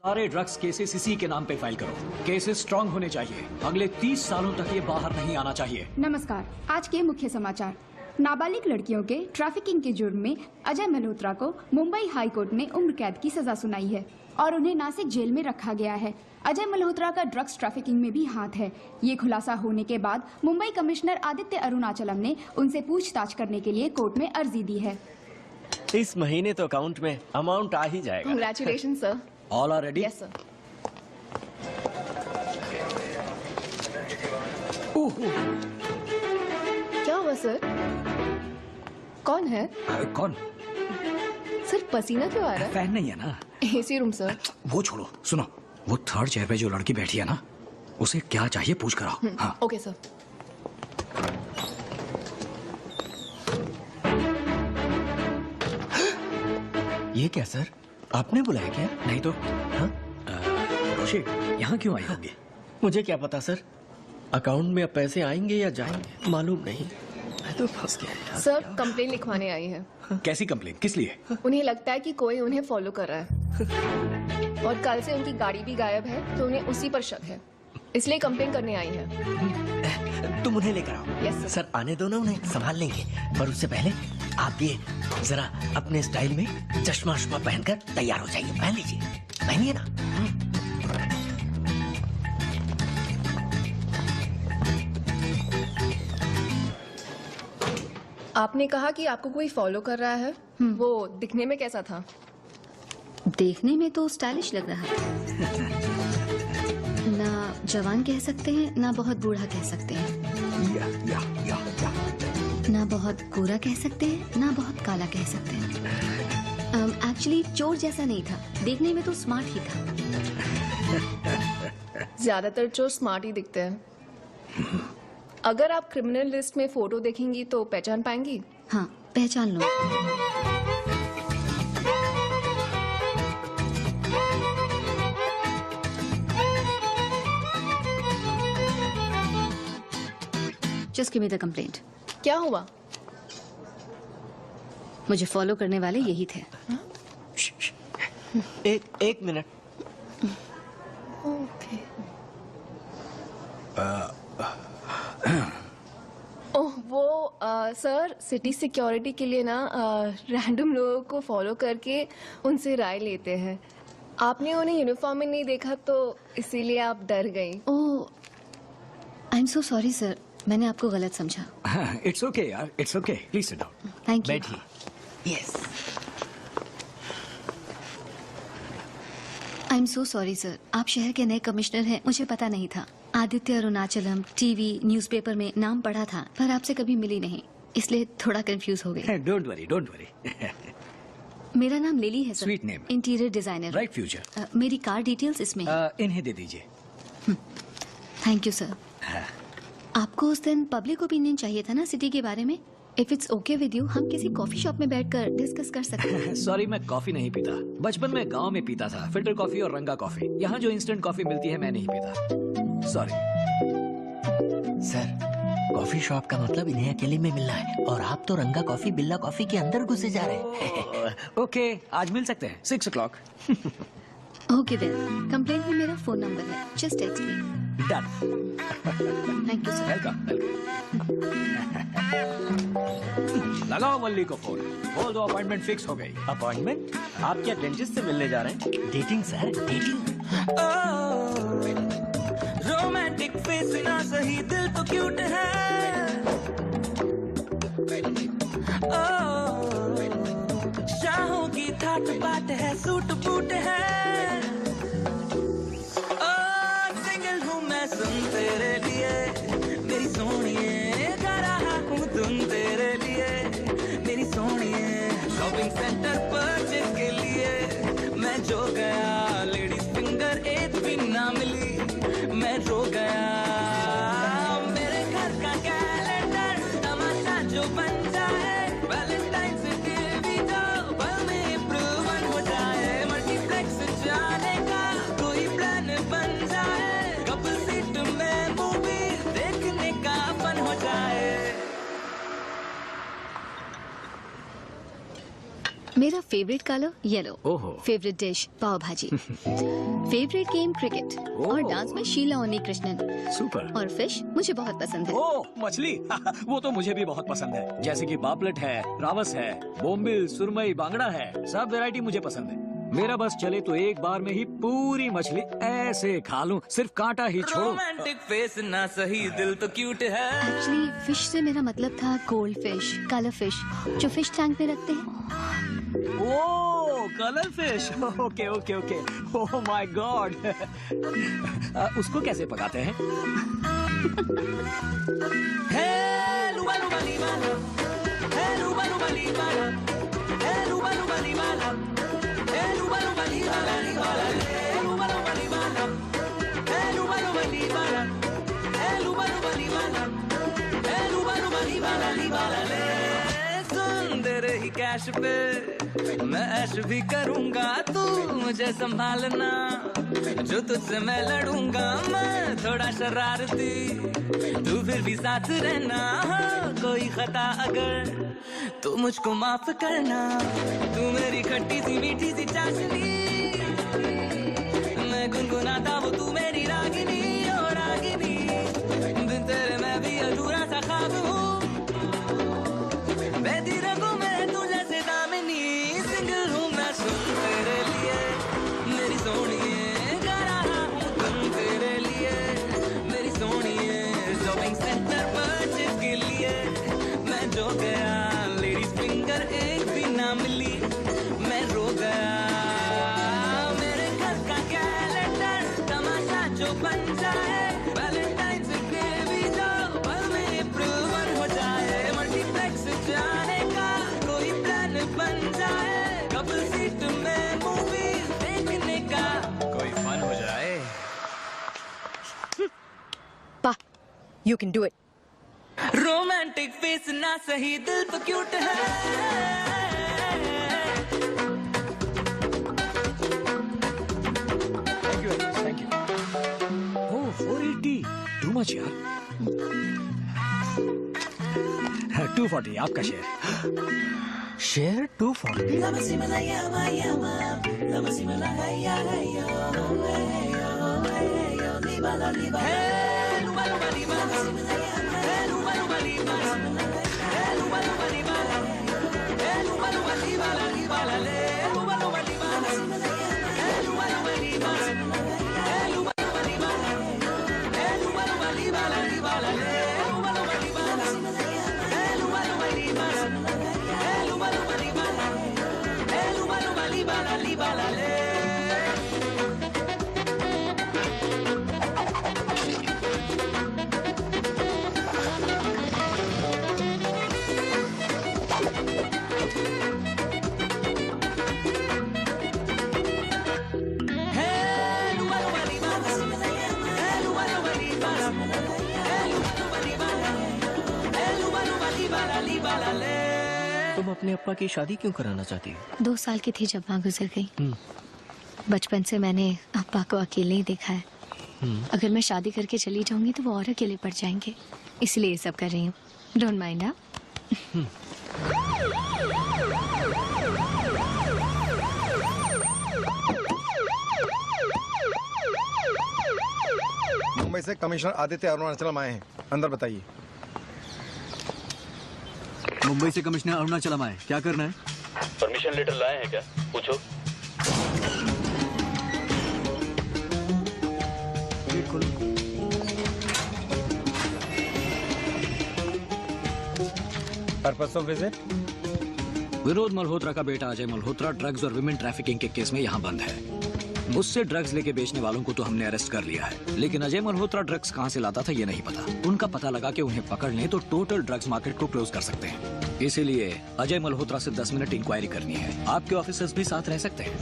सारे drugs cases इसी के नाम पे फाइल करो। केसेस स्ट्रांग होने चाहिए। अगले 30 सालों तक ये बाहर नहीं आना चाहिए। नमस्कार, आज के मुख्य समाचार। नाबालिग लड़कियों के ट्रैफिकिंग के जुर्म में अजय मल्होत्रा को मुंबई हाई कोर्ट ने उम्र कैद की सजा सुनाई है और उन्हें नासिक जेल में रखा गया है। अजय मल्होत्रा का ड्रग्स ट्रैफिकिंग में भी हाथ है। ये खुलासा होने के बाद मुंबई कमिश्नर आदित्य अरुणाचलम ने उनसे पूछताछ करने के लिए कोर्ट में अर्जी दी है। इस महीने तो अकाउंट में अमाउंट आ ही जाएगा। Congratulations, sir. All are ready? Yes, sir. क्या हुआ सर? कौन है? कौन? सर पसीना क्यों आ रहा है? फैन नहीं है ना। AC room sir. वो छोड़ो, सुनो, वो थर्ड चेयर पे जो लड़की बैठी है ना, उसे क्या चाहिए पूछ कर आओ। हाँ। Okay sir. ये क्या सर? आपने बुलाया क्या? नहीं तो। हाँ? रोशी, यहाँ क्यों आई होगी? मुझे क्या पता सर। अकाउंट में अब पैसे आएंगे या जाएंगे मालूम नहीं। मैं तो फंस गया यार। सर कंप्लेन लिखवाने आई है। कैसी कंप्लेन? किस लिए? उन्हें लगता है कि कोई उन्हें फॉलो कर रहा है और कल से उनकी गाड़ी भी गायब है, तो उन्हें उसी पर शक है, इसलिए कंप्लेन करने आई है। तुम उन्हें लेकर आओ। Yes sir. सर आने दो ना, उन्हें संभाल लेंगे। पर उससे पहले आप ये जरा अपने स्टाइल में चश्मा वश्मा पहनकर तैयार हो जाइए। पहन लीजिए, पहनिए ना। आपने कहा कि आपको कोई फॉलो कर रहा है। वो दिखने में कैसा था? देखने में तो स्टाइलिश लग रहा है। ना जवान कह सकते हैं, ना बहुत बूढ़ा कह सकते हैं। या। ना बहुत गोरा कह सकते हैं, ना बहुत काला कह सकते हैं। एक्चुअली चोर जैसा नहीं था, देखने में तो स्मार्ट ही था। ज्यादातर चोर स्मार्ट ही दिखते हैं। अगर आप क्रिमिनल लिस्ट में फोटो देखेंगी तो पहचान पाएंगी? हाँ, पहचान लो। Just give me the complaint. क्या हुआ? मुझे फॉलो करने वाले यही थे। एक मिनट। ओके। ओह वो सर सिटी सिक्योरिटी के लिए ना रैंडम लोगों को फॉलो करके उनसे राय लेते हैं। आपने उन्हें यूनिफॉर्म में नहीं देखा तो इसीलिए आप डर गई। Oh, I am so sorry sir, मैंने आपको गलत समझा। इट्स ओके यार, it's okay. Please sit down. Thank you. बैठिए। Yes. I am so sorry sir, आप शहर के नए कमिश्नर हैं, मुझे पता नहीं था। आदित्य अरुणाचलम टीवी न्यूज़पेपर में नाम पढ़ा था, पर आपसे कभी मिली नहीं, इसलिए थोड़ा कंफ्यूज हो गई। Don't worry, don't worry. मेरा नाम लिली है sir. Sweet name. Interior designer. Bright future. मेरी कार डिटेल्स इसमें है। इन्हें दे दीजिए। Thank you sir. आपको उस दिन पब्लिक ओपिनियन चाहिए था ना सिटी के बारे में? If it's okay with you, हम किसी कॉफी शॉप में बैठकर डिस्कस कर सकते हैं। सॉरी, मैं कॉफी नहीं पीता। बचपन में गांव में पीता था, फिल्टर कॉफी और रंगा कॉफी। यहाँ जो इंस्टेंट कॉफी मिलती है मैं नहीं पीता। सॉरी सर, कॉफी शॉप का मतलब इन्हें अकेले में मिलना है और आप तो रंगा कॉफी बिल्ला कॉफी के अंदर घुसे जा रहे हैं। ओके, आज मिल सकते हैं 6 o'clock। ओके देन, कंप्लेंट में मेरा फोन नंबर है, just text me. Done. Thank you sir. Welcome, welcome. लगाओ वल्ली को फोन, बोल दो अपॉइंटमेंट फिक्स हो गई। अपॉइंटमेंट? आप क्या डेंटिस्ट से मिलने जा रहे हैं? Dating sir, dating. Romantic face ना सही, दिल तो क्यूट है। शाहों की ठाट बाट है, सूट बूट है। सिंगल हूँ मैं सुन तेरे लिए, मेरी सोनिए, गा रहा हूँ धुन तेरे लिए, मेरी सोनिए। शॉपिंग सेंटर परचेज के लिए मैं जो गया, लेडीज फिंगर एक भी ना मिली, मैं रो गया। मेरे घर का कैलेंडर तमाशा जो बन जाए, वैलेंटाइंस डे भी जो पल में प्रूवन हो जाए, मल्टीप्लेक्स जाने का कोई प्लान बन जाए, कपल सीट में मूवी देखने का फन हो जाए। मेरा फेवरेट कलर येलो, ओहो। फेवरेट डिश पाव भाजी, फेवरेट गेम क्रिकेट और डांस में शीला उन्नी कृष्णन, सुपर। और फिश मुझे बहुत पसंद है। ओ मछली वो तो मुझे भी बहुत पसंद है, जैसे कि पापलेट है, रावस है, बोम्बिल, सुरमई, बांगड़ा है, सब वैरायटी मुझे पसंद है। मेरा बस चले तो एक बार में ही पूरी मछली ऐसे खा लूं, सिर्फ कांटा ही छोड़ो। रोमांटिक फेस ना सही दिल तो क्यूट है। एक्चुअली फिश से मेरा मतलब था गोल्ड फिश, कलर फिश जो फिश टैंक में रखते हैं। Oh colour fish, okay okay okay, oh my god. उसको कैसे पकाते हैं? है लुबा लुबा लीबा ला, है लुबा लुबा लीबा ला, है लुबा लुबा लीबा ला, है लुबा लुबा लीबा ला लीबा ला, है लुबा लुबा लीबा ला, है लुबा लुबा लीबा ला, है लुबा लुबा लीबा ला, है लुबा लुबा लीबा ला लीबा ला ले। सुन तेरे ही कैश पे मैं ऐश भी करूंगा, तू मुझे संभालना, जो तुझसे मैं लड़ूंगा, मैं थोड़ा शरारती, तू फिर भी साथ रहना, हाँ, कोई खता अगर तो मुझको माफ करना, तू मेरी खट्टी सी मीठी सी चाशनी, मैं गुनगुनाता वो तू मेरी रागिनी, ओ रागिनी, बिन तेरे मैं भी अधूरा सा ख्वाब हूँ, बेदी रखूं मैं तू जैसे दामिनी, सिंगल हूँ मैं सुन तेरे लिए, मेरी सोनिए, गा रहा हूँ तुम तेरे लिए, मेरी सोनिए, शॉपिंग सेंटर परचेज के लिए, मैं जो गया, लेडीज फिंगर एक भी ना मिली, मैं रो गया, मेरे घर का कैलेंडर, तमाशा जो बन जाए, वैलेंटाइन्स डे भी जो पल में अप्रूवल हो जाए, मल्टीप्लेक्स जाने का कोई प्लान बन जाए, कपल सीट में मूवी देखने का कोई फन हो जाए। Pa, you can do it. Romantic face ना सही दिल तो क्यूट है। Thank you. Oh 480, too much यार। 240 आपका शेयर। शेयर 240। है लुबा लुबा लीबा ला, है लुबा लुबा लीबा ला, है लुबा लुबा लीबा ला, है लुबा लुबा लीबा ला लीबा ला ले, लुबा लुबा लीबा ला, है लुबा लुबा लीबा ला, है लुबा लुबा लीबा ला, है लुबा लुबा लीबा ला लीबा ला ले, लुबा लुबा लीबा ला, है लुबा लुबा लीबा ला, है लुबा लुबा लीबा ला, है लुबा लुबा लीबा ला लीबा ला ले। तुम अपने अप्पा की शादी क्यों कराना चाहती हो? 2 साल की थी जब माँ गुजर गई। बचपन से मैंने अप्पा को अकेले ही देखा है। अगर मैं शादी करके चली जाऊंगी तो वो और अकेले पड़ जाएंगे, इसलिए ये सब कर रही हूँ। डोंट माइंड आप। मुंबई से कमिश्नर आदित्य अरुणाचलम आए हैं, अंदर बताइए। मुंबई से कमिश्नर अरुणाचलम आए, क्या करना है? परमिशन लेटर लाए हैं क्या? पूछो। Purpose of visit? Vinod Malhotra का बेटा अजय मल्होत्रा ड्रग्स और विमेन ट्रैफिकिंग के केस में यहाँ बंद है। उससे ड्रग्स लेके बेचने वालों को तो हमने अरेस्ट कर लिया है, लेकिन अजय मल्होत्रा ड्रग्स कहाँ से लाता था ये नहीं पता। उनका पता लगा के उन्हें पकड़ लें तो टोटल ड्रग्स मार्केट को क्लोज कर सकते हैं। इसीलिए अजय मल्होत्रा से 10 मिनट इंक्वायरी करनी है। आपके ऑफिसर्स भी साथ रह सकते हैं।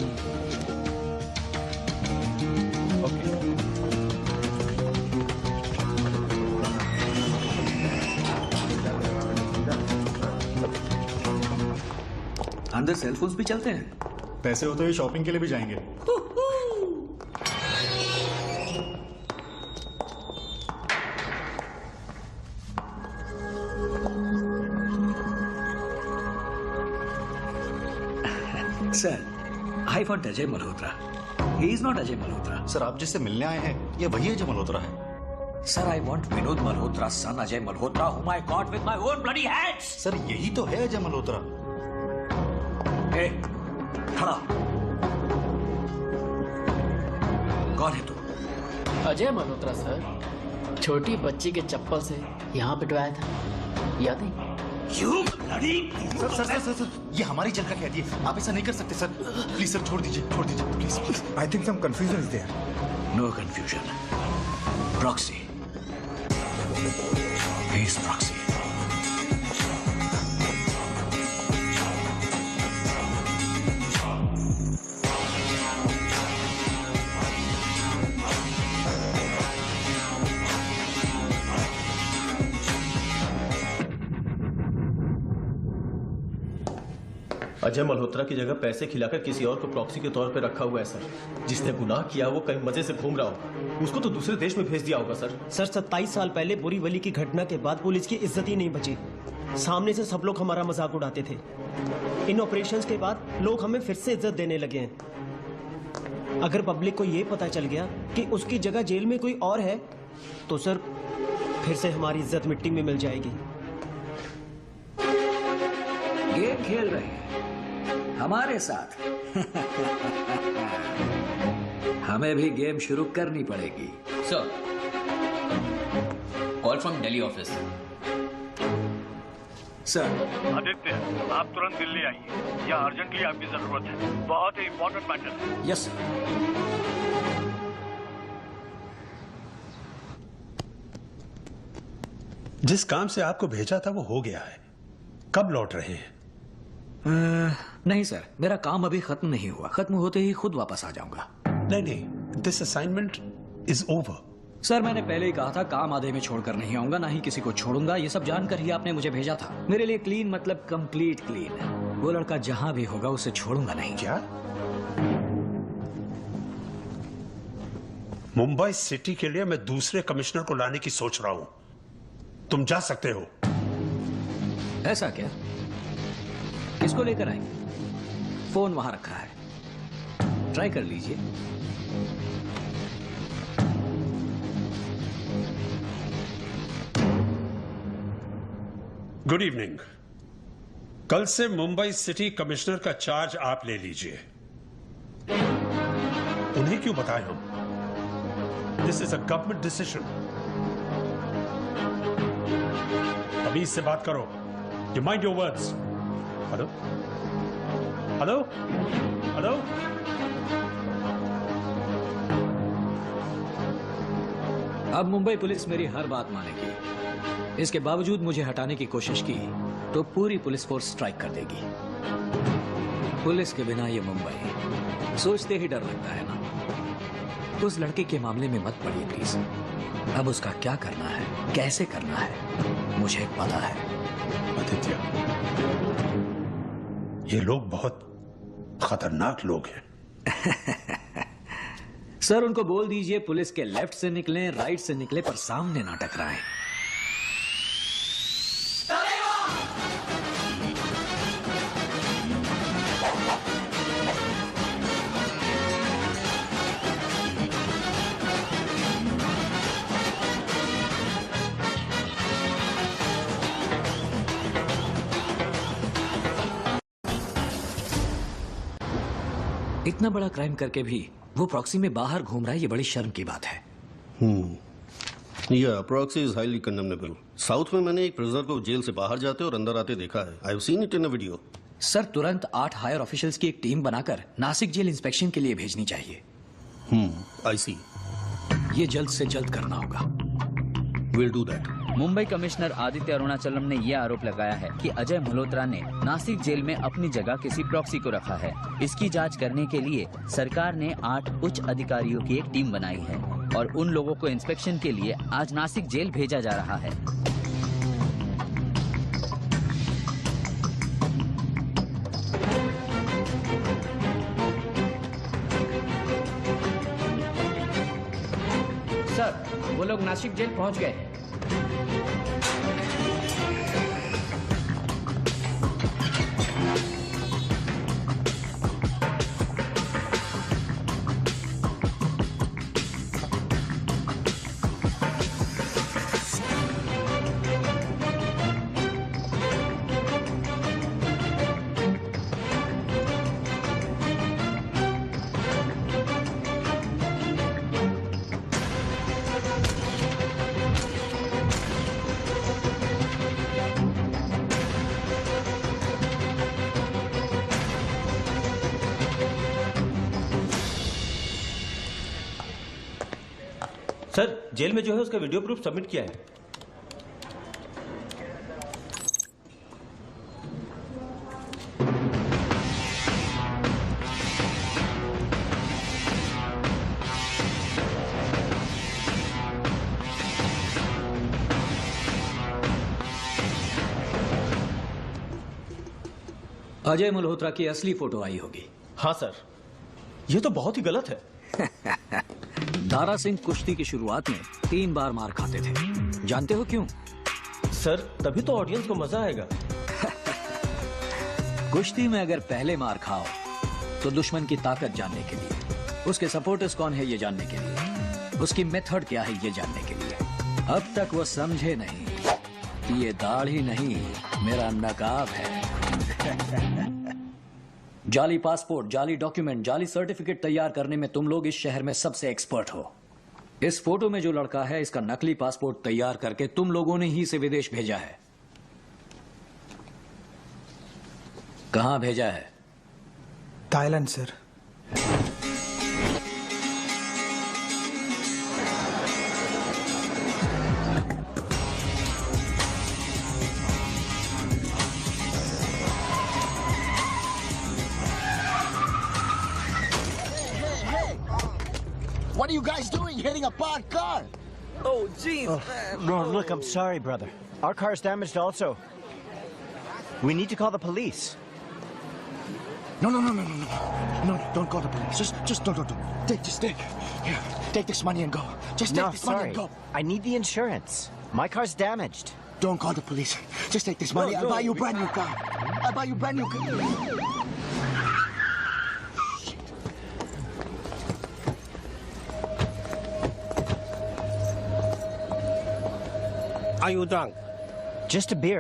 अंदर सेलफोन्स भी चलते हैं। पैसे हो तो ये शॉपिंग के लिए भी जाएंगे। Sir, I want Ajay Malhotra. He is not Ajay Malhotra. Sir आप जिससे मिलने आए हैं ये वही अजय मल्होत्रा है। Sir, I want Vinod Malhotra's son Ajay Malhotra, whom I got with my own bloody hands. Sir यही तो है अजय मल्होत्रा। Hey, खड़ा। कौन है तू? अजय मल्होत्रा सर, छोटी बच्ची के चप्पल से यहाँ पिटवाया था, याद है? You bloody! Sir sir sir sir sir ये हमारी जगह का कैदी है, आप ऐसा नहीं कर सकते सर। प्लीज सर छोड़ दीजिए please please. I think some confusion is there. No confusion. Proxy. He is proxy. Ajay Malhotra की जगह पैसे खिलाकर किसी और को प्रॉक्सी के तौर पर रखा हुआ है सर। जिसने गुनाह किया वो कहीं मजे से घूम रहा हो, उसको तो दूसरे देश में भेज दिया होगा सर। सर 27 साल पहले बोरीवली की घटना के बाद पुलिस की इज्जत ही नहीं बची। सामने से सब लोग हमारा मजाक उड़ाते थे। इन ऑपरेशंस के बाद लोग हमें फिर से इज्जत देने लगे हैं। अगर पब्लिक को ये पता चल गया कि उसकी जगह जेल में कोई और है तो सर फिर से हमारी इज्जत मिट्टी में मिल जाएगी। गेम खेल रहे हैं हमारे साथ। हमें भी गेम शुरू करनी पड़ेगी। Sir, call from Delhi office. Sir, Aditya, आप तुरंत दिल्ली आइए, यहाँ अर्जेंटली आपकी जरूरत है, बहुत ही इंपॉर्टेंट मैटर है। Yes sir. जिस काम से आपको भेजा था वो हो गया है, कब लौट रहे हैं? नहीं सर, मेरा काम अभी खत्म नहीं हुआ। खत्म होते ही खुद वापस आ जाऊंगा। नहीं, this assignment is over. Sir, मैंने पहले ही कहा था काम आधे में छोड़कर नहीं आऊंगा, ना ही किसी को छोड़ूंगा। ये सब जानकर ही आपने मुझे भेजा था। मेरे लिए क्लीन मतलब कंप्लीट क्लीन। वो लड़का जहां भी होगा उसे छोड़ूंगा नहीं। क्या? मुंबई सिटी के लिए मैं दूसरे कमिश्नर को लाने की सोच रहा हूं। तुम जा सकते हो। ऐसा क्या? किसको लेकर आएंगे? फोन वहां रखा है, ट्राई कर लीजिए। Good evening. कल से मुंबई सिटी कमिश्नर का चार्ज आप ले लीजिए। उन्हें क्यों बताएं हम? This is a government decision. तमीज से बात करो। You mind your words. Hello hello hello. अब मुंबई पुलिस मेरी हर बात मानेगी। इसके बावजूद मुझे हटाने की कोशिश की तो पूरी पुलिस फोर्स स्ट्राइक कर देगी। पुलिस के बिना ये मुंबई, सोचते ही डर लगता है ना। उस लड़के के मामले में मत पड़िए प्लीज। अब उसका क्या करना है, कैसे करना है, मुझे पता है। आदित्य, ये लोग बहुत खतरनाक लोग हैं। सर, उनको बोल दीजिए पुलिस के लेफ्ट से निकले, राइट से निकले, पर सामने ना टकराएं। इतना बड़ा क्राइम करके भी वो प्रॉक्सी में बाहर घूम रहा है, ये बड़ी शर्म की बात है। या proxy is highly condemnable. South में मैंने एक प्रिजनर को जेल से बाहर जाते और अंदर आते देखा है। I have seen it in a video. Sir, तुरंत 8 हायर ऑफिशियल्स की एक टीम बनाकर नासिक जेल इंस्पेक्शन के लिए भेजनी चाहिए। आई सी। ये जल्द से जल्द करना होगा। Will do that. Mumbai commissioner Aditya Arunachalam ने यह आरोप लगाया है कि अजय मल्होत्रा ने नासिक जेल में अपनी जगह किसी प्रॉक्सी को रखा है। इसकी जांच करने के लिए सरकार ने 8 उच्च अधिकारियों की एक टीम बनाई है और उन लोगों को इंस्पेक्शन के लिए आज नासिक जेल भेजा जा रहा है। सर, वो लोग नासिक जेल पहुंच गए हैं। सर जेल में जो है उसका वीडियो प्रूफ सबमिट किया है। अजय मल्होत्रा की असली फोटो आई होगी। हाँ सर, ये तो बहुत ही गलत है। दारा सिंह कुश्ती की शुरुआत में 3 बार मार खाते थे, जानते हो क्यों? सर तभी तो ऑडियंस को मजा आएगा। कुश्ती में अगर पहले मार खाओ तो दुश्मन की ताकत जानने के लिए, उसके सपोर्टर्स कौन है ये जानने के लिए, उसकी मेथड क्या है ये जानने के लिए। अब तक वो समझे नहीं कि ये दाढ़ी नहीं मेरा नकाब है। जाली पासपोर्ट, जाली डॉक्यूमेंट, जाली सर्टिफिकेट तैयार करने में तुम लोग इस शहर में सबसे एक्सपर्ट हो। इस फोटो में जो लड़का है इसका नकली पासपोर्ट तैयार करके तुम लोगों ने ही इसे विदेश भेजा है। कहां भेजा है? Thailand sir. What are you guys doing hitting a parked car? Oh, geez. No, look, I'm sorry, brother. Our car's damaged also. We need to call the police. No, don't call the police. Just don't. Take. Here, take this money and go. Just take this money and go. I need the insurance. My car's damaged. Don't call the police. Just take this money. I'll buy you a brand new car. I'll buy you a brand new car. Are you drunk? Just a beer.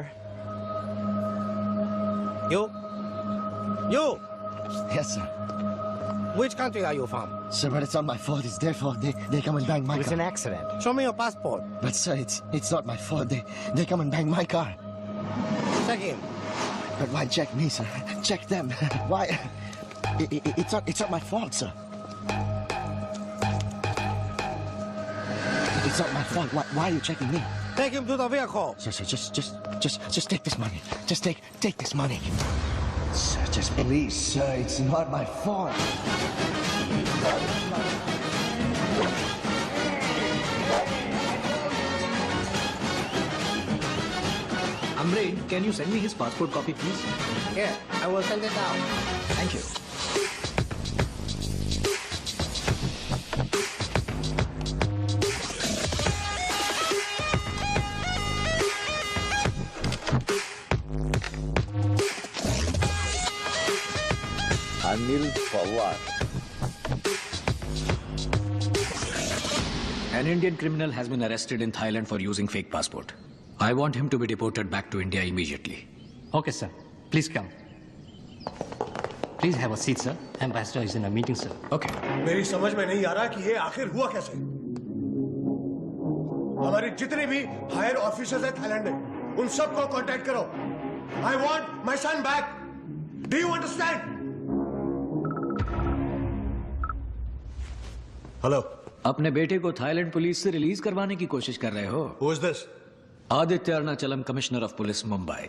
You? Yes, sir. Which country are you from? Sir, but it's not my fault. It's their fault. They come and bang my car. It was an accident. Show me your passport. But sir, it's not my fault. They come and bang my car. Check him. But why check me, sir? Check them. Why? It's not my fault, sir. It's not my fault. Why are you checking me? Take him to the vehicle. Sir, just take this money. Just take this money. Sir, just please, sir. It's not my fault. Amreen, can you send me his passport copy, please? Here, I will send it out. Thank you. Anil Pawar. An Indian criminal has been arrested in Thailand for using fake passport. I want him to be deported back to India immediately. Okay, sir. Please come. Please have a seat, sir. Ambassador is in a meeting, sir. Okay. मेरी समझ में नहीं आ रहा कि ये आखिर हुआ कैसे। हमारे जितने भी हायर ऑफिसर्स हैं थाईलैंड में, उन सबको कांटेक्ट करो। I want my son back. Do you understand? Hello. अपने बेटे को थाईलैंड पुलिस से रिलीज करवाने की कोशिश कर रहे हो? Who is this? Aditya Arunachalam, commissioner of police Mumbai.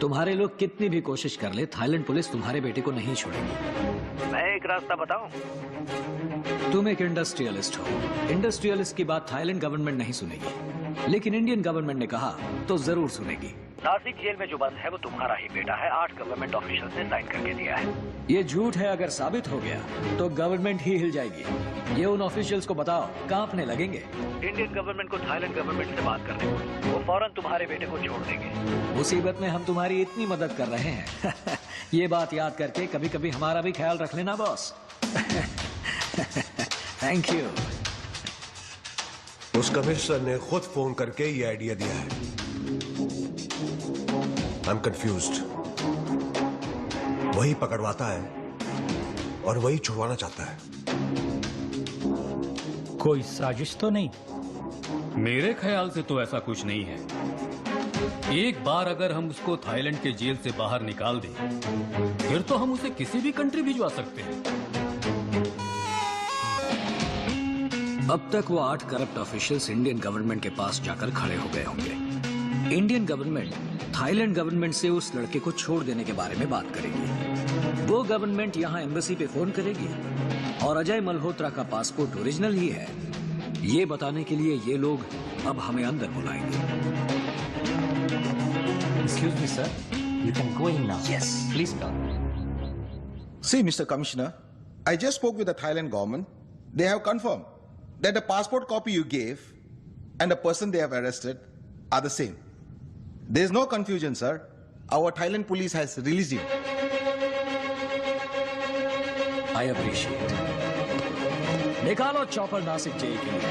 तुम्हारे लोग कितनी भी कोशिश कर ले, थाईलैंड पुलिस तुम्हारे बेटे को नहीं छोड़ेगी। मैं एक रास्ता बताऊं? तुम एक इंडस्ट्रियलिस्ट हो। इंडस्ट्रियलिस्ट की बात थाईलैंड गवर्नमेंट नहीं सुनेगी, लेकिन इंडियन गवर्नमेंट ने कहा तो जरूर सुनेगी। नासिक जेल में जो बंद है वो तुम्हारा ही बेटा है। 8 गवर्नमेंट ऑफिशियल ने साइन करके दिया है। ये झूठ है, अगर साबित हो गया तो गवर्नमेंट ही हिल जाएगी। ये उन ऑफिशियल्स को बताओ, कांपने लगेंगे। इंडियन गवर्नमेंट को थाईलैंड गवर्नमेंट से बात करने को, वो फौरन तुम्हारे बेटे को छोड़ देंगे। मुसीबत में हम तुम्हारी इतनी मदद कर रहे हैं। ये बात याद करके कभी कभी हमारा भी ख्याल रख लेना बॉस। Thank you. उस कमिश्नर ने खुद फोन करके ये आइडिया दिया है। I am confused. वही पकड़वाता है और वही छुड़वाना चाहता है। कोई साजिश तो नहीं? मेरे ख्याल से तो ऐसा कुछ नहीं है। एक बार अगर हम उसको थाईलैंड के जेल से बाहर निकाल दें, फिर तो हम उसे किसी भी कंट्री भिजवा सकते हैं। अब तक वो 8 करप्ट ऑफिशियल्स इंडियन गवर्नमेंट के पास जाकर खड़े हो गए होंगे। इंडियन गवर्नमेंट थाईलैंड गवर्नमेंट से उस लड़के को छोड़ देने के बारे में बात करेगी। वो गवर्नमेंट यहाँ एम्बेसी पे फोन करेगी और अजय मल्होत्रा का पासपोर्ट ओरिजिनल ही है, ये बताने के लिए ये लोग अब हमें अंदर बुलाएंगे। Excuse me, sir. You can go in now. Yes. Please come. See, Mr. Commissioner, I just spoke with the Thailand government. They have confirmed that the passport copy you gave and the person they have arrested are the same. There is no confusion, sir. Our Thailand police has released you. I appreciate. निकालो chopper Nashik jail के लिए।